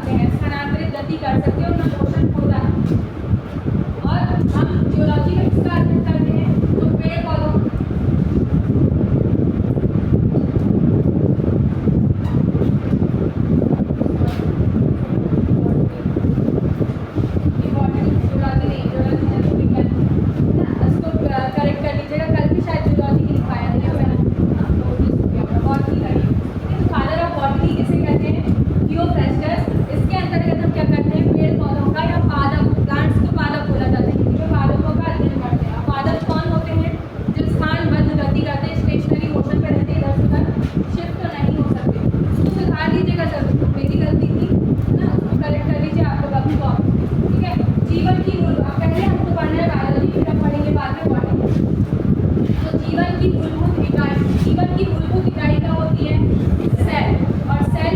सकते हैं, स्थानांतरित गति कर सकते हैं, उनका मोशन होता है। और हम जियोलॉजी का किसका अध्ययन करते हैं, तो पेड़ पौधों करेक्ट कर लीजिएगा, कल भी शायद जियोलॉजी की लिखवाया था मैंने बॉटनी करिए। फादर ऑफ बॉटनी किसे कहते हैं, थियोफ्रास्टस। इसके अंतर्गत हम क्या करते हैं, पेड़ पौधों का या पादप, प्लांट्स को पादप बोला जाता है, हिंदी में पादपों का अध्ययन करते हैं। पादप कौन होते हैं, जो स्थानबद्ध गति करते हैं, स्टेशनरी मोशन पे रहते हैं, इधर से उधर शिफ्ट तो नहीं हो सकते। उसको सुधार लीजिएगा जरूर, मेरी गलती थी ना, उसको करेक्ट कर लीजिए आप लोग अभी को। ठीक है, जीवन की मूल, अब पहले हमको पढ़ना है बायोलॉजी, फिर हम पढ़ेंगे बाद में बॉटनी। तो जीवन की मूलभूत इकाई, जीवन की मूलभूत इकाई क्या होती है, सेल। और सेल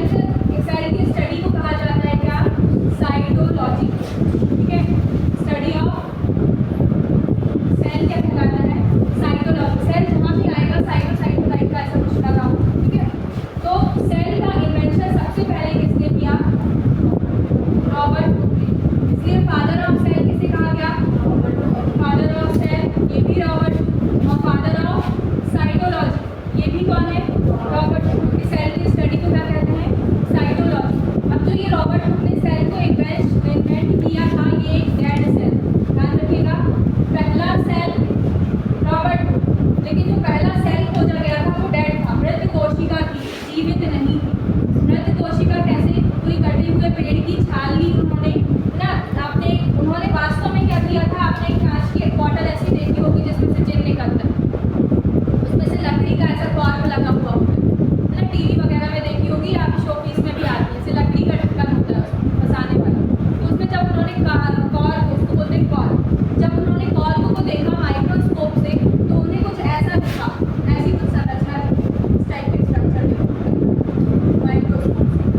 की स्टडी को कहा जाता है क्या, साइटोलॉजी। ठीक है, स्टडी ऑफ सेल क्या कहलाता है, साइटोलॉजी। सेल जहाँ भी आएगा साइटो टाइप का ऐसा कुछ लगा हो। ठीक है, तो सेल का इन्वेंशन सबसे पहले किसने किया, रॉबर्ट हुक ने। इसलिए फादर ऑफ सेल किसे कहा गया, फादर ऑफ सेल ये भी रॉबर्ट, और फादर ऑफ साइटोलॉजी ये भी कौन है, रॉबर्ट हुक। सेल की स्टडी को क्या कहते हैं, साइटोलॉजी। अब जो ये रॉबर्ट हुक ने सेल को इन्वेंट किया था, ये एक डेड सेल, ध्यान रखिएगा, पहला सेल रॉबर्ट हुक, लेकिन जो पहला सेल खोजा गया था वो डेड था, मृत कोशिका थी, जीवित नहीं थी। मृत कोशिका कैसे, पूरी कटे हुए पेड़ की छाल ली उन्होंने ना, आपने उन्होंने वास्तव में क्या किया था, आपने एक कांच की बॉटल ऐसी देखी होगी जिसमें से जेल निकलता है, उसमें से लकड़ी का ऐसा कॉर्क लगा हुआ होता है ना, टीवी वगैरह में देखी होगी, आप शो पीस में भी आती है, ऐसे लकड़ी का ढक्कन होता है उसमें फंसाने वाला। तो उसमें जब उन्होंने कॉर्क, उसको बोलते हैं कॉर्क, जब उन्होंने कॉर्क को देखा माइक्रोस्कोप से तो उन्हें कुछ ऐसा दिखा, ऐसी कुछ संरचना दिखी, इस टाइप के स्ट्रक्चर दिखा माइक्रोस्कोप से।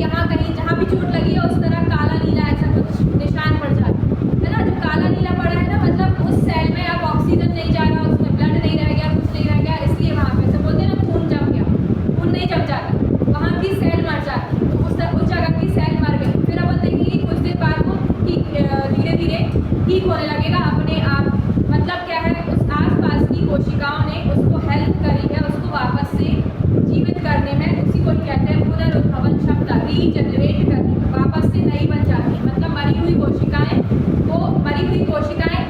यहाँ कहीं जहाँ भी चोट लगी है उस तरह काला नीला ऐसा कुछ निशान पड़ जाए, है ना। जो काला नीला पड़ा है ना, मतलब उस सेल में अब ऑक्सीजन नहीं जा रहा, उसमें ब्लड नहीं रह गया, कुछ नहीं रह गया, इसलिए वहाँ पे ऐसे बोलते हैं ना खून जम गया, खून नहीं जम जाता, वहाँ की सेल मर जाती है। तो उस जगह की सेल मर गई। फिर अपन देखेंगे कुछ देर बाद वो धीरे धीरे ठीक होने लगेगा अपने आप। मतलब क्या है, उस आसपास की कोशिकाओं ने उसको हेल्प करी है उसको वापस से जीवित करने में। उसी को कहते हैं पुनरुद्भवन क्षमता, रीजनरेट करने में, वापस से नई बन जाती है। मतलब मरी हुई कोशिकाएं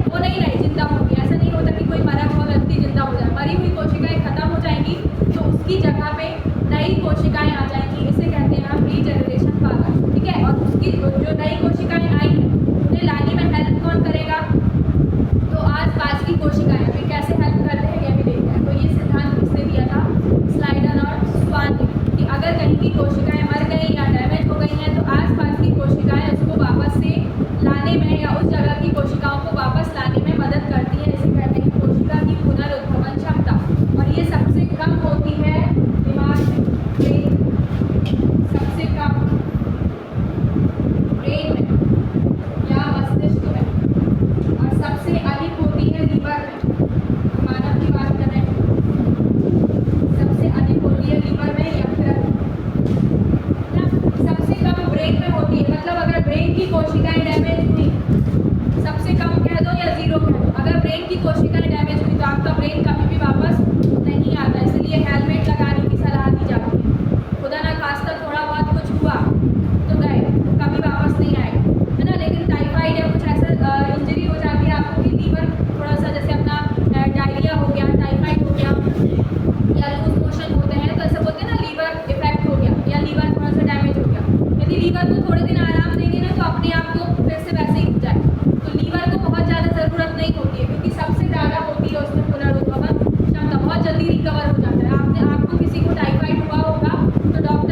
वो नहीं रही, जिंदा होंगी। ऐसा नहीं होता कि कोई मरा हुआ व्यक्ति जिंदा हो जाए। मरी हुई कोशिकाएं खत्म हो जाएंगी तो उसकी जगह पे नई कोशिकाएं आ जाएंगी। इसे कहते हैं हम रीजनरेशन पावर, ठीक है। और उसकी जो नई कोशिकाएं आई उन्हें लाने में हेल्प कौन करेगा, तो आसपास की कोशिकाएं। वे कैसे हेल्प करते हैं ये भी देखते हैं। तो ये सिद्धांत किसने दिया था, स्लाइडर और स्वान ने, कि अगर कहीं की कोशिकाएं मर गई या डैमेज हो गई हैं तो आसपास की कोशिकाएं उसको वापस से लाने में या उस जगह की कोशिकाओं को वापस लाने में मदद करती है। इसे कहते हैं कोशिका की पुनरुद्भवन क्षमता। और ये सबसे कम होती है दिमाग में, सबसे कम ब्रेन में या मस्तिष्क में, और सबसे अधिक होती है लीवर में। मानव की बात कर रहे हैं, सबसे अधिक होती है लीवर में या फिर सबसे कम ब्रेन में होती है। मतलब अगर ब्रेन की कोशिकाएं डैमेज हुई, सबसे कम कह दो या जीरो कह दो, अगर ब्रेन की कोशिकाएं डैमेज हुई तो आपका ब्रेन कभी भी वापस नहीं आता। इसलिए हेलमेट लगाने की सलाह दी जाती है। खुदा ना खास्ता थोड़ा बहुत कुछ हुआ तो गए, कभी वापस नहीं आएगा, है ना। लेकिन टाइफाइड या कुछ ऐसा इंजरी हो जाती है आपको कि लीवर थोड़ा सा, जैसे अपना डायरिया हो गया, टाइफाइड हो गया या लूज मोशन होते हैं, तो ऐसा बोलते हैं ना लीवर इफेक्ट हो गया या लीवर थोड़ा सा डैमेज हो गया। यदि लीवर को थोड़े दिन आराम देंगे ना तो अपने आप को फिर से वैसे ही हो जाए। तो लीवर को बहुत ज़्यादा ज़रूरत नहीं होती है, क्योंकि सबसे ज़्यादा होती है उसमें पुनरुद्भवन क्षमता, बहुत जल्दी रिकवर हो जाता है। आपको किसी को टाइफाइड हुआ होगा तो डॉक्टर